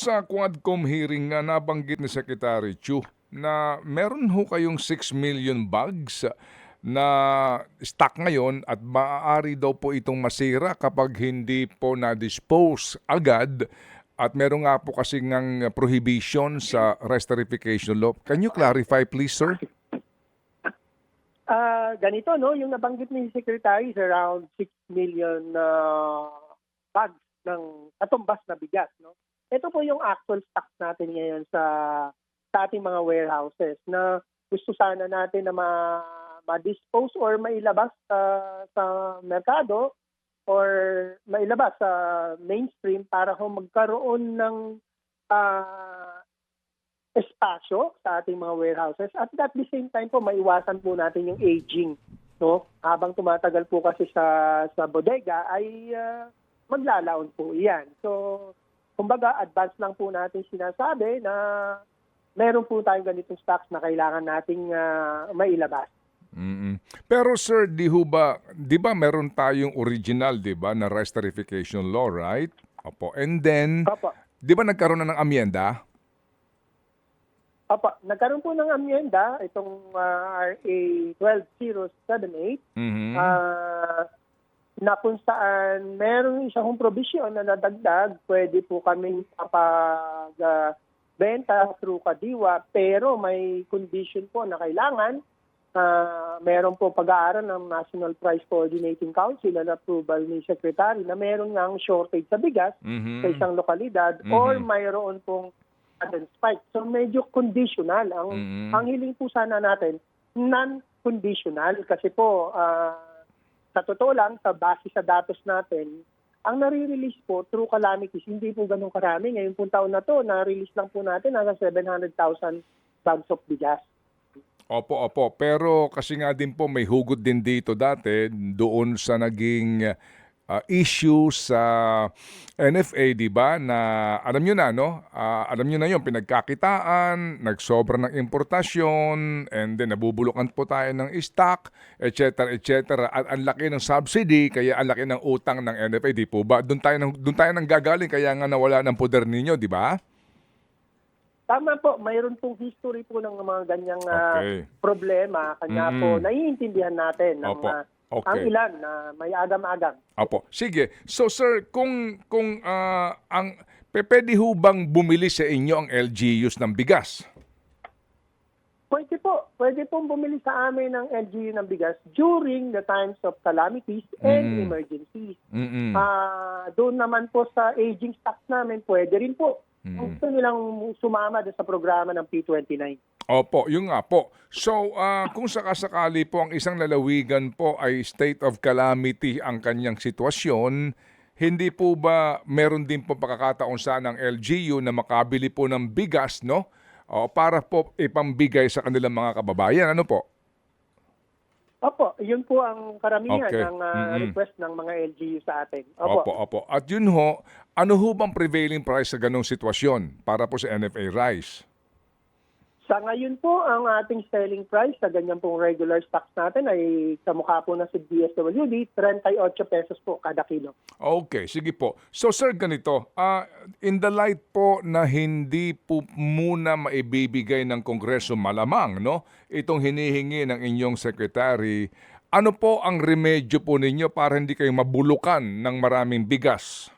sa Quadcom hearing nga nabanggit ni Secretary Chu na meron ho kayong 6 million bags na stock ngayon at maaari daw po itong masira kapag hindi po na-dispose agad at meron nga po kasi ngang prohibition sa reesterification law. Can you clarify please, sir? Ganito, no? Yung nabanggit ni Secretary is around 6 million bags ng katumbas na bigas, no? Ito po yung actual stocks natin ngayon sa ating mga warehouses na gusto sana natin na ma-dispose or mailabas sa merkado or mailabas sa mainstream para ho magkaroon ng espasyo sa ating mga warehouses at the same time po maiwasan po natin yung aging, no? Habang tumatagal po kasi sa bodega ay maglalaon po iyan. So kumbaga advance lang po natin sinasabi na meron po tayong ganitong stocks na kailangan nating mailabas. Mm-mm. Pero sir, di ba meron tayong original, di ba, na reesterification law, right? Opo. And then, Opo. di ba nagkaroon na ng amyenda? Opo, nagkaroon po ng amyenda itong RA 12078 na kung saan meron isang provision na nadagdag, pwede po kaming benta through Kadiwa pero may condition po na kailangan meron po pag-aaral ng National Price Coordinating Council at approval ni Secretary na meron ngang shortage sa bigas sa isang lokalidad or mayroon pong sudden spike. So medyo conditional. Ang hiling po sana natin, non-conditional kasi po sa totoo lang, sa base sa datos natin, ang nare-release po through calamities, hindi po ganun karami. Ngayon po taon na to, na-release lang po natin hanggang 700,000 bags of bigas. Opo. Pero kasi nga din po may hugot din dito dati doon sa naging issue sa NFA, di ba? Na alam niyo na, no? Alam niyo na 'yon, pinagkakitaan, nagsobra ng importasyon, and then nabubulukan po tayo ng stock, etc., etc. At ang laki ng subsidy, kaya ang laki ng utang ng NFA, di po ba? Doon tayo nang gagaling, kaya nga nawala ng poder ninyo, di ba? Tama po, mayroon pong history po ng mga ganyang problema. Kanya po, naiintindihan natin ng ang ilan na may agam-agam. Opo. Sige. So sir, kung pwede ho bang bumili sa inyo ang LGUs ng bigas? Pwede po. Pwede pong bumili sa amin ng LGU ng bigas during the times of calamities and emergencies. Doon naman po sa aging stocks namin, pwede rin po. Gusto nilang sumama sa programa ng P29. Opo, yun nga po. So, kung sakasakali po ang isang lalawigan po ay state of calamity ang kanyang sitwasyon, hindi po ba meron din po pagkakataon sana ng LGU na makabili po ng bigas, no? O, para po ipambigay sa kanilang mga kababayan, ano po? Opo, yun po ang karamihan ng request ng mga LGU sa atin. Opo. At yun ho, ano ho bang prevailing price sa ganong sitwasyon para po sa NFA rice? Sa ngayon po, ang ating selling price sa ganyan pong regular stocks natin ay sa mukha po na si DSWD, 38 pesos po kada kilo. Okay, sige po. So sir, ganito, in the light po na hindi po muna maibibigay ng Kongreso malamang, no, itong hinihingi ng inyong secretary, ano po ang remedyo po ninyo para hindi kayo mabulukan ng maraming bigas?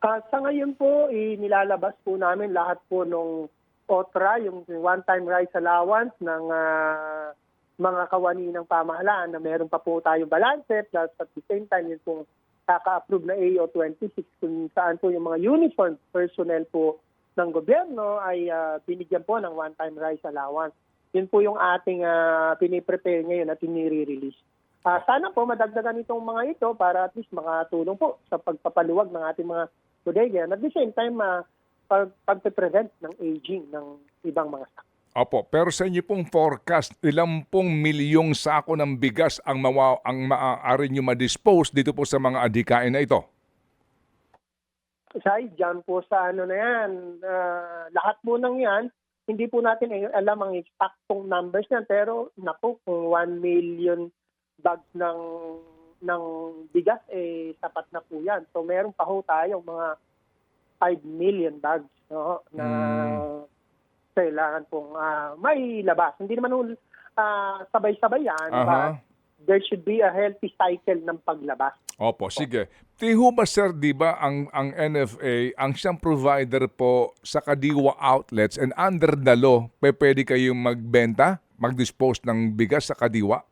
Sa ngayon po, nilalabas po namin lahat po nung OTRA, yung one-time rice allowance ng mga kawani ng pamahalaan na meron pa po tayong balance at the same time yun pong kaka-approve na AO 26 kung saan po yung mga uniformed personnel po ng gobyerno ay binigyan po ng one-time rice allowance. Yun po yung ating piniprepare ngayon at pinire-release. Sana po madagdagan itong mga ito para at least makatulong po sa pagpapaluwag ng ating mga bodega. At the same time, pag-prevent ng aging ng ibang mga stock. Opo, pero sa inyo pong forecast, ilang pong milyong sako ng bigas ang maaari nyo ma-dispose dito po sa mga adhikain na ito? Dyan po sa ano na yan, lahat po ng yan, hindi po natin alam ang exactong numbers yan, pero naku, kung 1 million bags ng bigas, sapat na po yan. So meron pa ho tayong mga million bags, no, na kailangan pong mailabas. Hindi naman sabay-sabay yan, but there should be a healthy cycle ng paglabas. Opo, sige. Tiho ba sir, di ba ang NFA, ang siyang provider po sa Kadiwa outlets and under the law, pwede kayong magbenta, mag-dispose ng bigas sa Kadiwa?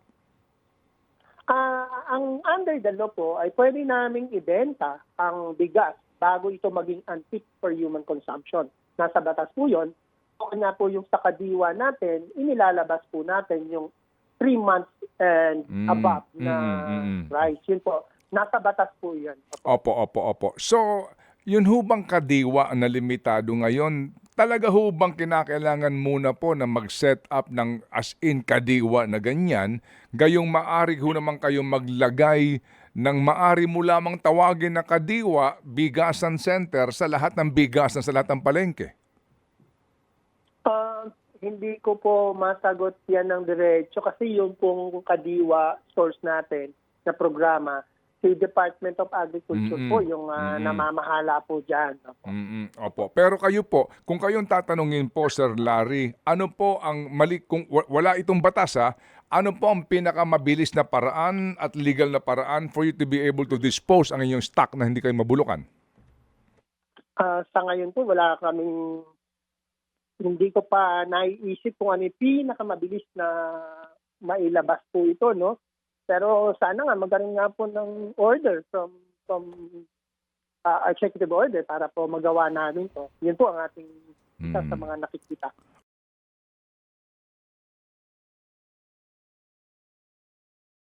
Ang under the law po ay pwede naming ibenta ang bigas bago ito maging unfit for human consumption. Nasa batas po yun. O na po yung sa Kadiwa natin, inilalabas po natin yung 3 months and above na rice. Yun po. Nasa batas po yun. Opo. So, yun hubang Kadiwa na limitado ngayon, talaga hubang kinakailangan muna po na mag-set up ng as in Kadiwa na ganyan, gayong maari ho naman kayong maglagay ng maari mo lamang tawagin na Kadiwa Bigasan Center sa lahat ng bigasan sa lahat ng palengke? Hindi ko po masagot yan ng diretso kasi yung pong Kadiwa source natin na programa, si Department of Agriculture po yung namamahala po dyan. Opo. Pero kayo po, kung kayong tatanungin po, Sir Larry, ano po ang mali, kung wala itong batas ano po ang pinakamabilis na paraan at legal na paraan for you to be able to dispose ang inyong stock na hindi kayo mabulukan? Sa ngayon po, hindi ko pa naiisip kung ano yung pinakamabilis na mailabas po ito, no? Pero sana nga magkaroon nga po ng order from executive order para po magawa namin to. Yun po ang ating isa sa mga nakikita.